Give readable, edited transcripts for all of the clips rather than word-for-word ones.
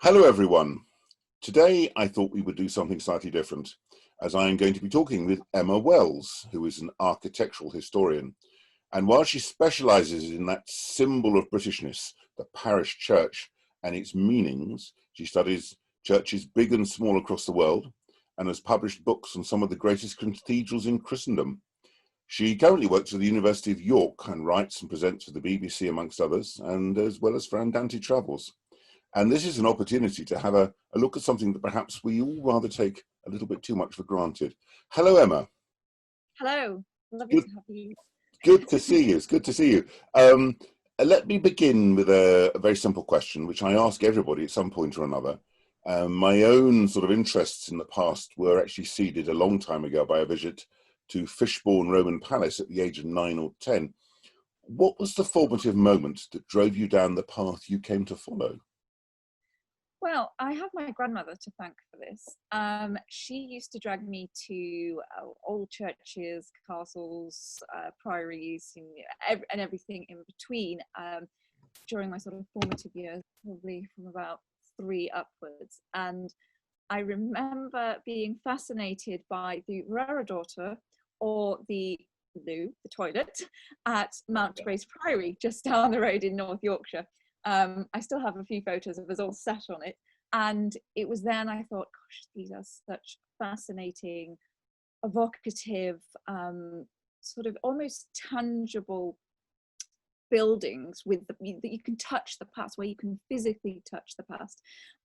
Hello everyone. Today I thought we would do something slightly different, as I am going to be talking with Emma Wells, who is an architectural historian. And while she specialises in that symbol of Britishness, the parish church, and its meanings, she studies churches big and small across the world and has published books on some of the greatest cathedrals in Christendom. She currently works at the University of York and writes and presents for the BBC amongst others, and as well as for Andante Travels. And this is an opportunity to have a look at something that perhaps we all rather take a little bit too much for granted. Hello, Emma. Hello, lovely to have you. Good to see you. It's good to see you. Let me begin with a very simple question, which I ask everybody at some point or another. My own sort of interests in the past were actually seeded a long time ago by a visit to Fishbourne Roman Palace at the age of 9 or 10. What was the formative moment that drove you down the path you came to follow? Well, I have my grandmother to thank for this. She used to drag me to old churches, castles, priories, and everything in between during my sort of formative years, probably from about 3 upwards. And I remember being fascinated by the Raradorta, or the loo, the toilet, at Mount Grace Priory, just down the road in North Yorkshire. I still have a few photos of us all sat on it. And it was then I thought, gosh, these are such fascinating, evocative, sort of almost tangible buildings that you can touch the past, where you can physically touch the past.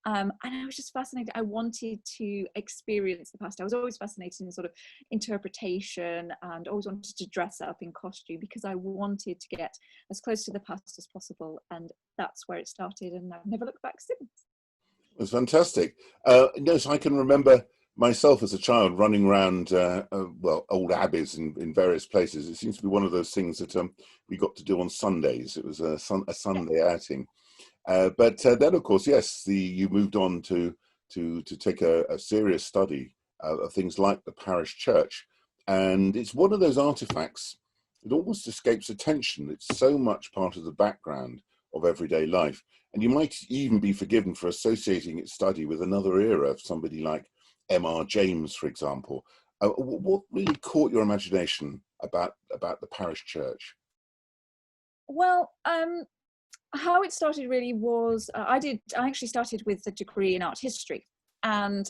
And I was just fascinated. I wanted to experience the past. I was always fascinated in sort of interpretation and always wanted to dress up in costume because I wanted to get as close to the past as possible. And that's where it started, and I've never looked back since. It's fantastic. Yes, I can remember myself as a child running around, old abbeys in various places. It seems to be one of those things that we got to do on Sundays. It was a Sunday outing. But then, of course, yes, you moved on to take a serious study of things like the parish church. And it's one of those artifacts that almost escapes attention. It's so much part of the background of everyday life. And you might even be forgiven for associating its study with another era of somebody like M.R. James, for example. What really caught your imagination about the parish church? Well, how it started really was I actually started with a degree in art history, and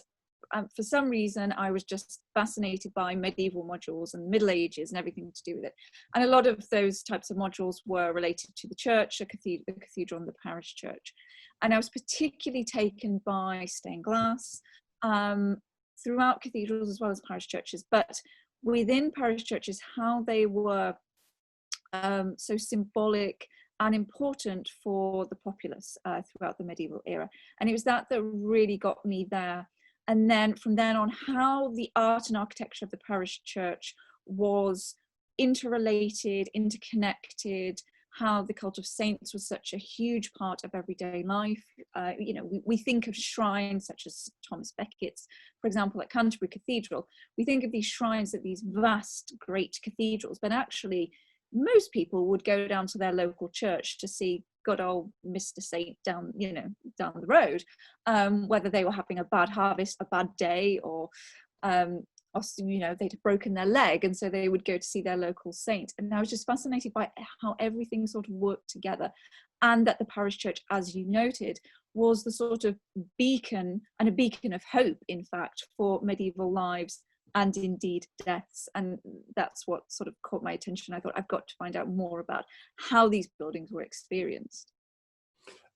for some reason I was just fascinated by medieval modules and the Middle Ages and everything to do with it, and a lot of those types of modules were related to the church, the cathedral and the parish church. And I was particularly taken by stained glass throughout cathedrals as well as parish churches, but within parish churches, how they were so symbolic and important for the populace throughout the medieval era. And it was that really got me there. And then from then on, how the art and architecture of the parish church was interrelated, interconnected, how the cult of saints was such a huge part of everyday life. We think of shrines such as Thomas Becket's, for example, at Canterbury Cathedral. We think of these shrines at these vast, great cathedrals, but actually most people would go down to their local church to see good old Mr. Saint down the road, whether they were having a bad harvest, a bad day, or they'd have broken their leg, and so they would go to see their local saint. And I was just fascinated by how everything sort of worked together, and that the parish church, as you noted, was the sort of beacon, and a beacon of hope, in fact, for medieval lives and indeed deaths. And that's what sort of caught my attention. I thought, I've got to find out more about how these buildings were experienced.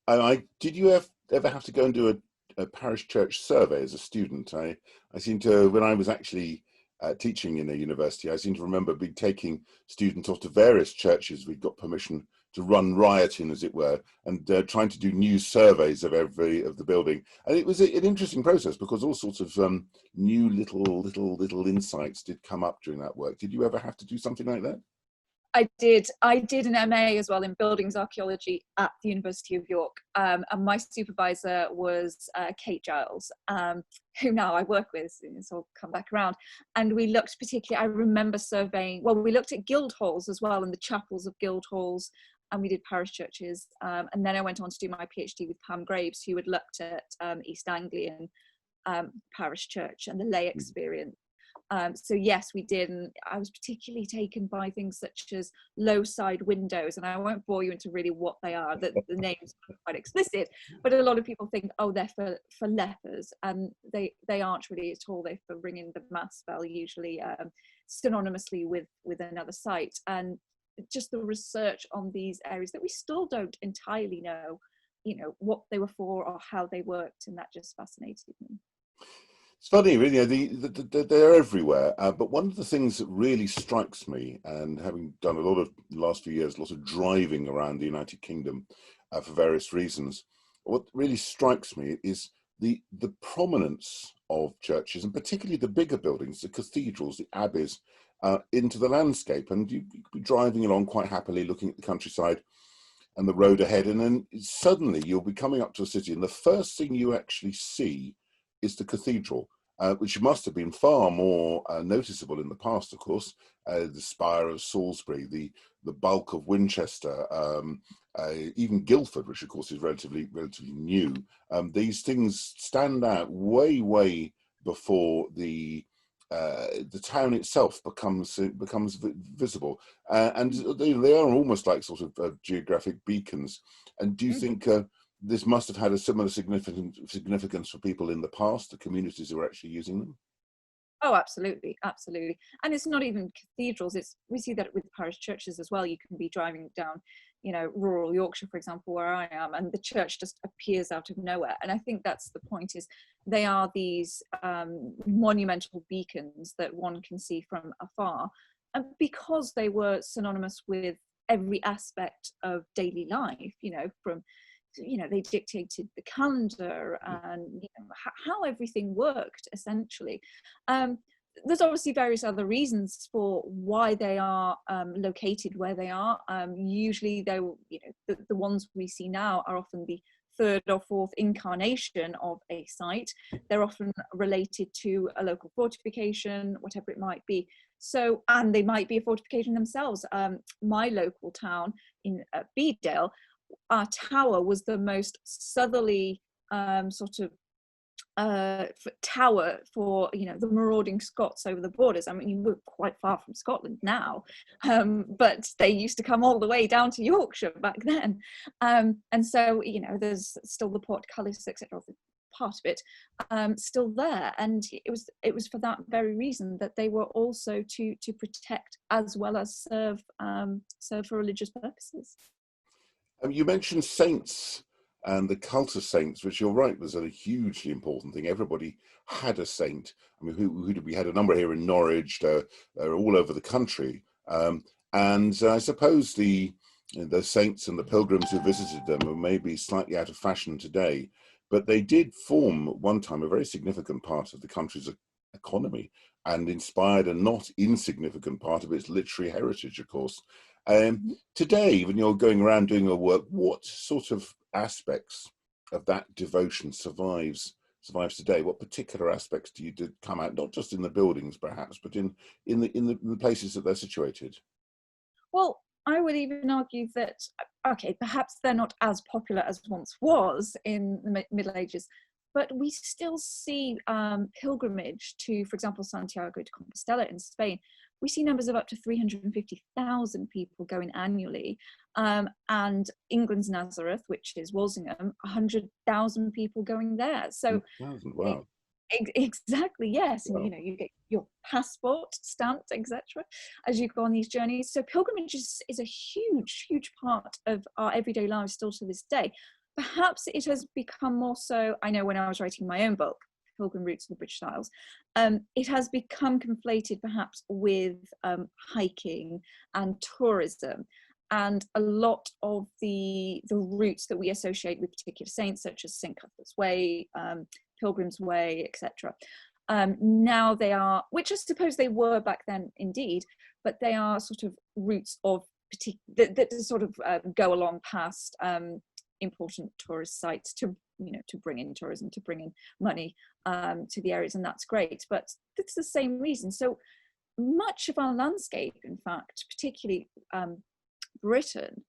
Did you ever have to go and do a parish church survey as a student? I seem to, when I was actually teaching in a university, I seem to remember taking students off to various churches. We got permission to run riot in, as it were, and trying to do new surveys of the building. And it was an interesting process because all sorts of new little insights did come up during that work. Did you ever have to do something like that? I did an MA as well in buildings archaeology at the University of York, and my supervisor was Kate Giles, who now I work with, so I'll come back around. And we looked particularly, I remember surveying, we looked at guild halls as well, and the chapels of guild halls, and we did parish churches. And then I went on to do my PhD with Pam Graves, who had looked at East Anglian parish church and the lay experience. So yes, we did, and I was particularly taken by things such as low side windows, and I won't bore you into really what they are. The names are quite explicit, but a lot of people think, oh, they're for lepers, and they aren't really at all. They're for ringing the mass bell, usually synonymously with another site. And just the research on these areas that we still don't entirely know, what they were for or how they worked, and that just fascinated me. It's funny, really, they're everywhere. But one of the things that really strikes me, and having done a lot of the last few years, lots of driving around the United Kingdom for various reasons, what really strikes me is the prominence of churches, and particularly the bigger buildings, the cathedrals, the abbeys, into the landscape. And you could be driving along quite happily, looking at the countryside and the road ahead, and then suddenly you'll be coming up to a city, and the first thing you actually see is the cathedral, which must have been far more noticeable in the past, of course. The spire of Salisbury, the bulk of Winchester, even Guildford, which of course is relatively new. These things stand out way before the town itself becomes visible, and they are almost like sort of geographic beacons. And do you think this must have had a similar significance for people in the past, the communities who are actually using them? Oh, absolutely. And it's not even cathedrals. We see that with parish churches as well. You can be driving down, rural Yorkshire, for example, where I am, and the church just appears out of nowhere. And I think that's the point, is they are these monumental beacons that one can see from afar. And because they were synonymous with every aspect of daily life, from they dictated the calendar and how everything worked, essentially. There's obviously various other reasons for why they are located where they are. Usually the ones we see now are often the third or fourth incarnation of a site. They're often related to a local fortification, whatever it might be. So, and they might be a fortification themselves. My local town in Bedale, our tower was the most southerly tower for the marauding Scots over the borders. I mean, we're quite far from Scotland now, but they used to come all the way down to Yorkshire back then, and so there's still the portcullis, etc., part of it still there. And it was for that very reason that they were also to protect as well as serve for religious purposes. You mentioned saints and the cult of saints, which you're right was a hugely important thing. Everybody had a saint. I mean, who did we had a number here in Norwich, they're all over the country, and I suppose the saints and the pilgrims who visited them are maybe slightly out of fashion today, but they did form at one time a very significant part of the country's economy and inspired a not insignificant part of its literary heritage, of course. Today, when you're going around doing your work, what sort of aspects of that devotion survives today? What particular aspects do you come out, not just in the buildings perhaps, but in the places that they're situated? Well, I would even argue that, okay, perhaps they're not as popular as once was in the Middle Ages, but we still see pilgrimage to, for example, Santiago de Compostela in Spain. We see numbers of up to 350,000 people going annually. And England's Nazareth, which is Walsingham, 100,000 people going there. So, wow. Exactly, yes. Wow. And you get your passport stamped, etc., as you go on these journeys. So pilgrimage is a huge part of our everyday lives still to this day. Perhaps it has become more so, I know when I was writing my own book, Pilgrim Routes of the British Isles, it has become conflated perhaps with hiking and tourism. And a lot of the routes that we associate with particular saints, such as St. Cuthbert's Way, Pilgrim's Way, etc., now they are, which I suppose they were back then indeed, but they are sort of routes of that sort of go along past important tourist sites to bring in tourism, to bring in money to the areas, and that's great. But it's the same reason. So much of our landscape, in fact, particularly Britain,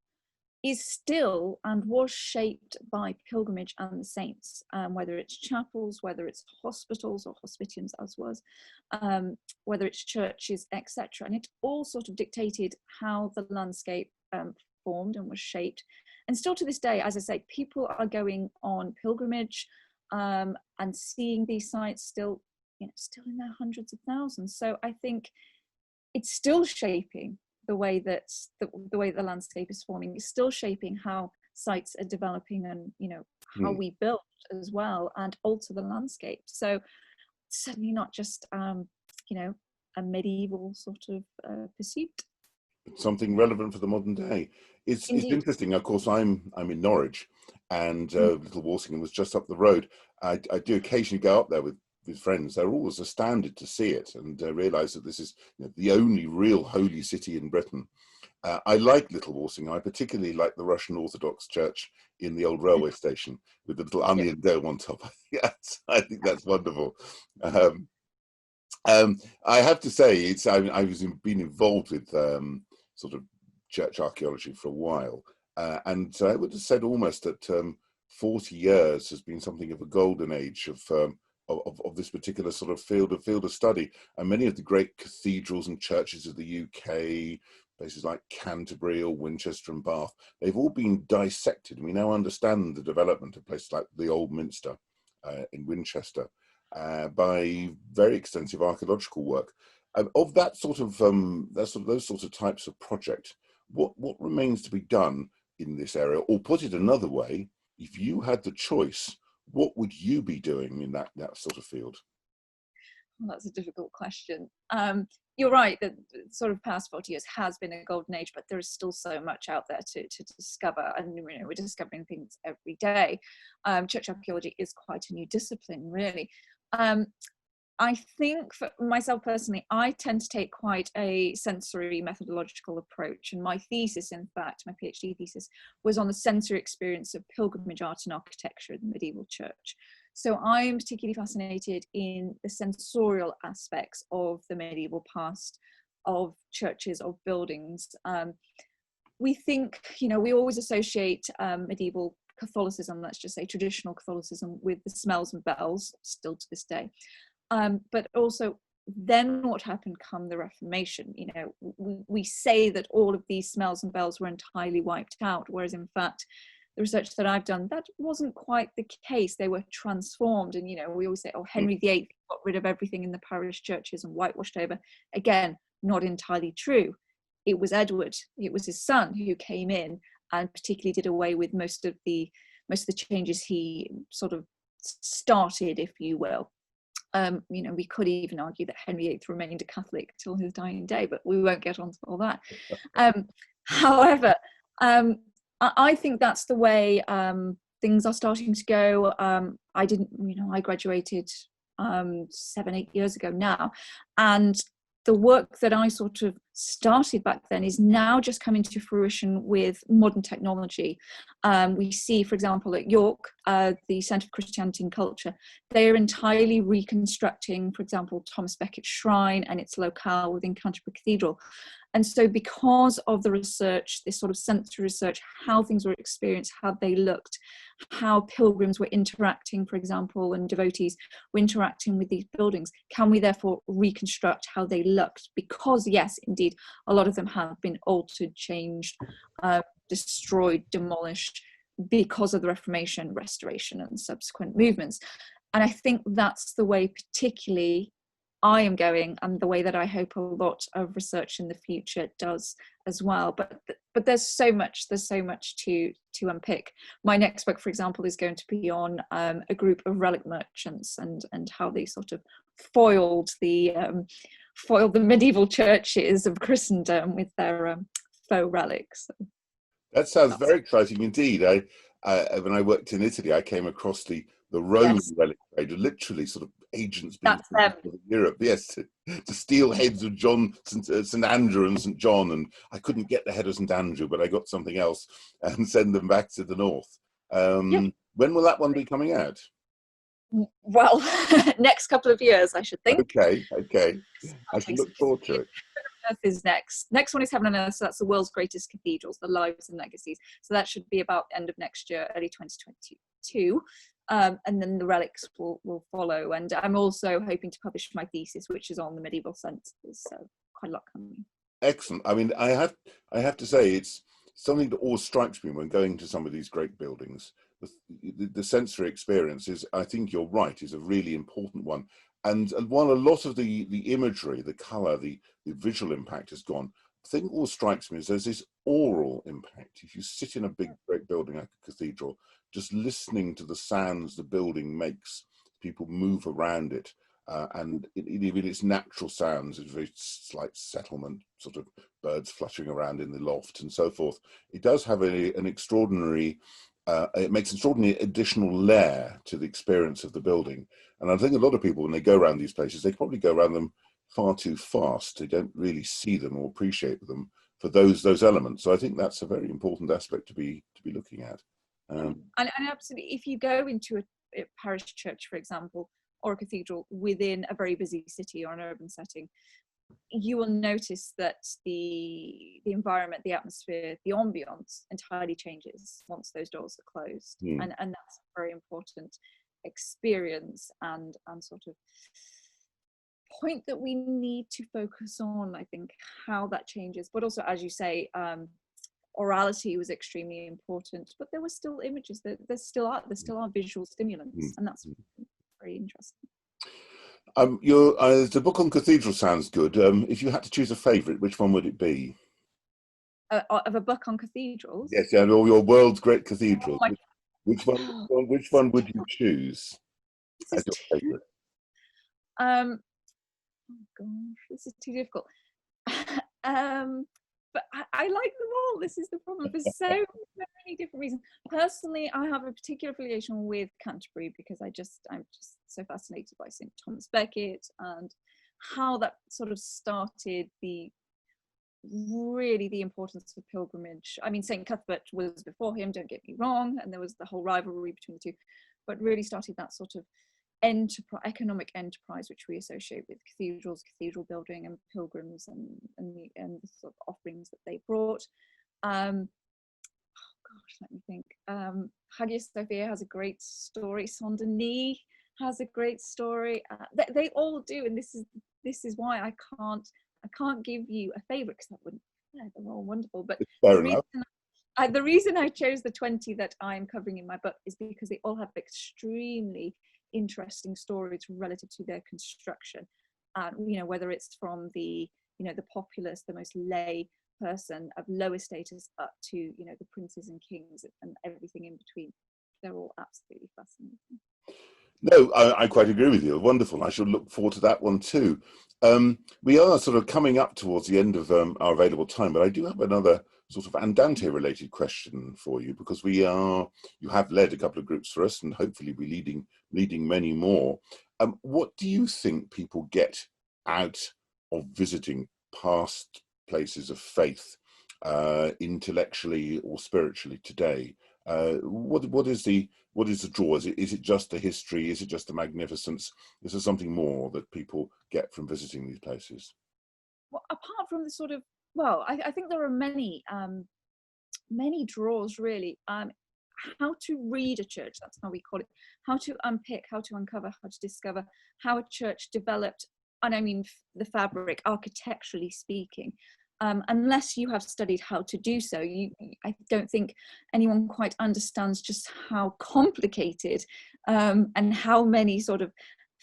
is still and was shaped by pilgrimage and the saints, whether it's chapels, whether it's hospitals or hospitiums as was, whether it's churches, etc. And it all sort of dictated how the landscape formed and was shaped. And still to this day, as I say, people are going on pilgrimage and seeing these sites still, still in their hundreds of thousands. So I think it's still shaping the way that the way the landscape is forming. It's still shaping how sites are developing, and how we build as well and alter the landscape. So it's certainly not just a medieval sort of pursuit. Something relevant for the modern day. It's interesting. Of course, I'm in Norwich, and Little Walsingham was just up the road. I do occasionally go up there with friends. They're always astounded to see it and realise that this is the only real holy city in Britain. I like Little Walsingham. I particularly like the Russian Orthodox Church in the old railway station with the little onion dome on top. Yes, I think that's wonderful. I have to say, I've been involved with sort of church archaeology for a while, and I would have said almost that 40 years has been something of a golden age of this particular sort of field of study. And many of the great cathedrals and churches of the UK, places like Canterbury or Winchester and Bath, they've all been dissected. We now understand the development of places like the Old Minster in Winchester by very extensive archaeological work. Of that sort of those sorts of types of project, what remains to be done in this area? Or put it another way, if you had the choice, what would you be doing in that sort of field? Well, that's a difficult question. You're right that sort of past 40 years has been a golden age, but there is still so much out there to discover, and we're discovering things every day. Church archaeology is quite a new discipline, really. I think for myself personally, I tend to take quite a sensory methodological approach. And my thesis, in fact, my PhD thesis, was on the sensory experience of pilgrimage art and architecture in the medieval church. So I'm particularly fascinated in the sensorial aspects of the medieval past, of churches, of buildings. We think, we always associate medieval Catholicism, let's just say traditional Catholicism, with the smells and bells, still to this day. But also then what happened come the Reformation. We say that all of these smells and bells were entirely wiped out, whereas in fact, the research that I've done, that wasn't quite the case. They were transformed. And, we always say, oh, Henry VIII got rid of everything in the parish churches and whitewashed over. Again, not entirely true. It was Edward, it was his son who came in and particularly did away with most of the changes he sort of started, if you will. We could even argue that Henry VIII remained a Catholic till his dying day, but we won't get onto all that. However, I think that's the way things are starting to go. I graduated 7-8 years ago now, and the work that I sort of started back then is now just coming to fruition with modern technology. We see, for example, at York, the Centre for Christianity and Culture, they are entirely reconstructing, for example, Thomas Becket's shrine and its locale within Canterbury Cathedral. And so because of the research, this sort of sensory research, how things were experienced, how they looked, how pilgrims were interacting, for example, and devotees were interacting with these buildings, can we therefore reconstruct how they looked? Because yes, indeed, a lot of them have been altered, changed, destroyed, demolished because of the Reformation, Restoration, and subsequent movements. And I think that's the way particularly I am going, and the way that I hope a lot of research in the future does as well. But there's so much to unpick. My next book, for example, is going to be on a group of relic merchants and how they sort of foiled the medieval churches of Christendom with their faux relics. That sounds very exciting indeed. When I worked in Italy, I came across the Roman relic trade, literally sort of agents being sent to Europe, yes, to steal heads of St Andrew and St John, and I couldn't get the head of St Andrew, but I got something else and send them back to the north. When will that one be coming out? Well, next couple of years, I should think. Okay. I should look forward to it. Earth is next. Next one is Heaven and Earth. So that's the world's greatest cathedrals, the lives and legacies. So that should be about end of next year, early 2022. And then the relics will follow. And I'm also hoping to publish my thesis, which is on the medieval census. So quite a lot coming. Excellent. I mean, I have to say, it's something that always strikes me when going to some of these great buildings. The sensory experience is, I think you're right, is a really important one. And while a lot of the imagery, the colour, the visual impact has gone, the thing that always strikes me is there's this oral impact. If you sit in a big, great building like a cathedral, just listening to the sounds the building makes, people move around it. And even its natural sounds, it's very slight settlement, sort of birds fluttering around in the loft and so forth. It does have an extraordinary, it makes an extraordinary additional layer to the experience of the building. And I think a lot of people, when they go around these places, they probably go around them far too fast. They don't really see them or appreciate them for those elements. So I think that's a very important aspect to be looking at. And absolutely, if you go into a parish church, for example, or a cathedral within a very busy city or an urban setting, you will notice that the environment, the atmosphere, the ambience entirely changes once those doors are closed. And that's a very important experience and sort of point that we need to focus on, I think, how that changes. But also, as you say, orality was extremely important, but there were still images, there still are visual stimulants, and that's very interesting. The book on cathedral sounds good. If you had to choose a favourite, which one would it be? Of a book on cathedrals? Yes, and all your world's great cathedrals. Oh which one would you choose as your favourite? Oh gosh, this is too difficult. But I like them all. This is the problem, for so many different reasons. Personally, I have a particular affiliation with Canterbury because I'm just so fascinated by St. Thomas Becket and how that sort of started the importance of pilgrimage. I mean, St. Cuthbert was before him, don't get me wrong, and there was the whole rivalry between the two, but really started that sort of economic enterprise which we associate with cathedrals, cathedral building, and pilgrims, and the sort of offerings that they brought. Oh gosh, let me think. Hagia Sophia has a great story. Saint Denis has a great story. They all do, and this is why I can't give you a favourite, because that wouldn't. Yeah, they're all wonderful. But the reason I chose the 20 that I'm covering in my book is because they all have extremely interesting stories relative to their construction, whether it's from the populace, the most lay person of lower status, up to the princes and kings and everything in between. They're all absolutely fascinating. No, I quite agree with you. Wonderful. I shall look forward to that one too. We are sort of coming up towards the end of our available time, but I do have another sort of Andante related question for you, because you have led a couple of groups for us and hopefully be leading many more. What do you think people get out of visiting past places of faith, intellectually or spiritually today? What is the draw? Is it just the history? Is it just the magnificence? Is there something more that people get from visiting these places? Well, apart from the sort of, I think there are many draws, really. How to read a church, that's how we call it. How to unpick, how to uncover, how to discover how a church developed, and I mean the fabric, architecturally speaking. Unless you have studied how to do so, I don't think anyone quite understands just how complicated and how many sort of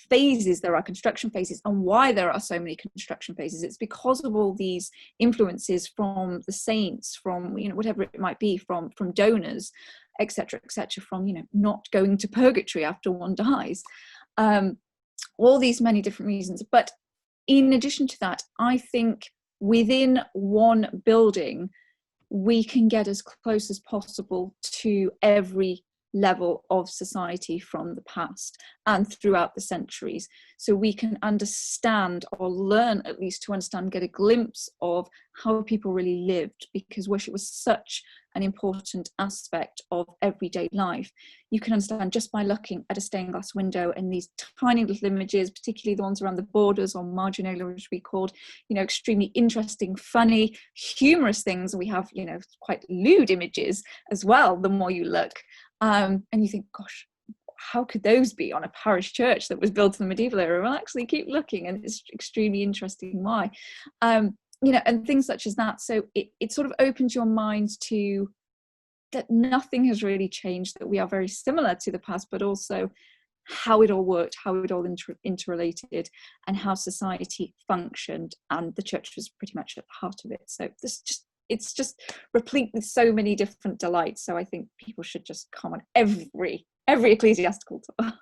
phases there are, construction phases, and why there are so many construction phases. It's because of all these influences from the saints, from whatever it might be, from donors, etc., from not going to purgatory after one dies, all these many different reasons. But in addition to that, I think within one building we can get as close as possible to every level of society from the past and throughout the centuries, so we can understand, or learn at least to understand, get a glimpse of how people really lived, because worship was such an important aspect of everyday life. You can understand just by looking at a stained glass window and these tiny little images, particularly the ones around the borders or marginalia, which we called, extremely interesting, funny, humorous things. We have, quite lewd images as well, the more you look. And you think, gosh, how could those be on a parish church that was built in the medieval era? Well, actually keep looking, and it's extremely interesting why. And things such as that. So it sort of opens your mind to that nothing has really changed, that we are very similar to the past, but also how it all worked, how it all interrelated, and how society functioned. And the church was pretty much at the heart of it. So it's just replete with so many different delights. So I think people should just come on every ecclesiastical tour.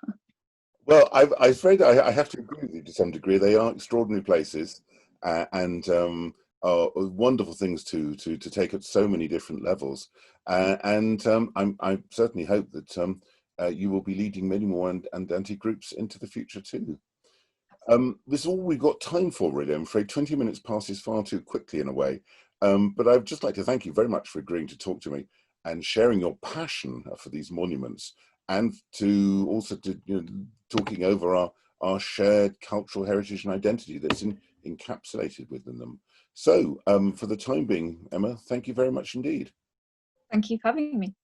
Well, I'm afraid I have to agree with you to some degree. They are extraordinary places, and are wonderful things to take at so many different levels. I certainly hope that you will be leading many more and anti-groups into the future too. This is all we've got time for, really. I'm afraid 20 minutes passes far too quickly in a way. But I'd just like to thank you very much for agreeing to talk to me and sharing your passion for these monuments, and to also talking over our shared cultural heritage and identity that's encapsulated within them. So for the time being, Emma, thank you very much indeed. Thank you for having me.